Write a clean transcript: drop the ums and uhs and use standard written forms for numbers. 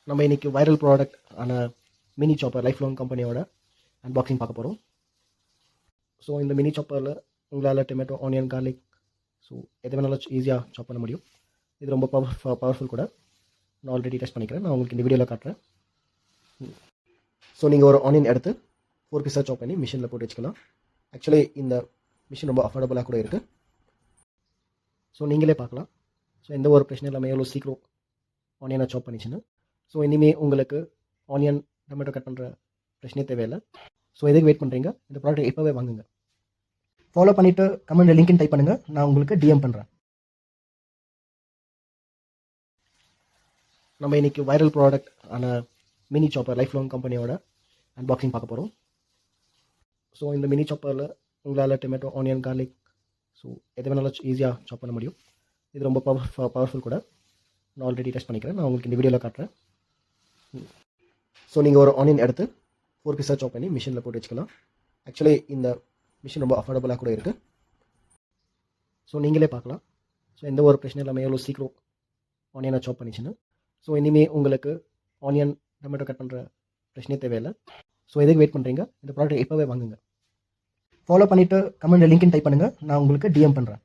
நம்ம இன்னைக்கு viral product ஆன மினி சாப்பர் லைஃப் லாங் கம்பெனியோட அன்பாக்சிங் பார்க்க போகிறோம். ஸோ இந்த மினி சாப்பரில் உங்களால் டொமேட்டோ, ஆனியன், கார்லிக் ஸோ எது வேணாலும் ஈஸியாக சாப் பண்ண முடியும். இது ரொம்ப பவர்ஃபுல் கூட. நான் ஆல்ரெடி டெஸ்ட் பண்ணிக்கிறேன், நான் உங்களுக்கு இந்த வீடியோவில் காட்டுறேன். ஸோ நீங்கள் ஒரு ஆனியன் எடுத்து 4 பீஸாக சாப் பண்ணி மிஷினில் போட்டு வச்சுக்கலாம். ஆக்சுவலி இந்த மிஷின் ரொம்ப அஃபோர்டபுளாக கூட இருக்குது. ஸோ நீங்களே பார்க்கலாம். ஸோ எந்த ஒரு பிரச்சனையும் இல்லாமல் எவ்வளோ சீக்கிரம் ஆனியனை சாப் பண்ணிச்சுன்னு. ஸோ இனிமேல் உங்களுக்கு ஆனியன், டொமேட்டோ கட் பண்ணுற பிரச்சனையே தேவையில்லை. ஸோ எதுக்கு வெயிட் பண்ணுறீங்க? இந்த ப்ராடக்ட் இப்போவே வாங்குங்க. ஃபாலோ பண்ணிவிட்டு கமெண்ட் லிங்க்னு டைப் பண்ணுங்கள், நான் உங்களுக்கு டிஎம் பண்ணுறேன். நம்ம இன்றைக்கி வைரல் ப்ராடக்ட் ஆன மினி சாப்பர் லைஃப் லாங் கம்பெனியோட அன்பாக்சிங் பார்க்க போகிறோம். ஸோ இந்த மினி சாப்பரில் உங்களால் டொமேட்டோ, ஆனியன், கார்லிக் ஸோ எது வேணாலும் ஈஸியாக சாப் பண்ண முடியும். இது ரொம்ப பவர்ஃபுல் கூட. நான் ஆல்ரெடி டெஸ்ட் பண்ணிக்கிறேன், நான் உங்களுக்கு இந்த வீடியோவில் காட்டுறேன். ஸோ நீங்கள் ஒரு ஆனியன் எடுத்து 4 பீஸாக சாப் பண்ணி மிஷினில் போட்டு வச்சுக்கலாம். ஆக்சுவலி இந்த மிஷின் ரொம்ப அஃபோர்டபுளாக கூட இருக்குது. ஸோ நீங்களே பார்க்கலாம். ஸோ எந்த ஒரு பிரச்சனையும் இல்லாமல் எவ்வளோ சீக்கிரம் ஆனியனை சாப் பண்ணிச்சுன்னு. ஸோ இனிமேல் உங்களுக்கு ஆனியன், டொமேட்டோ கட் பண்ணுற பிரச்சனையே தேவையில்லை. ஸோ எதுக்கு வெயிட் பண்ணுறீங்க? இந்த ப்ராடக்ட் இப்போவே வாங்குங்க. ஃபாலோ பண்ணிவிட்டு கமெண்ட் லிங்க்னு டைப் பண்ணுங்கள், நான் உங்களுக்கு டிஎம் பண்ணுறேன்.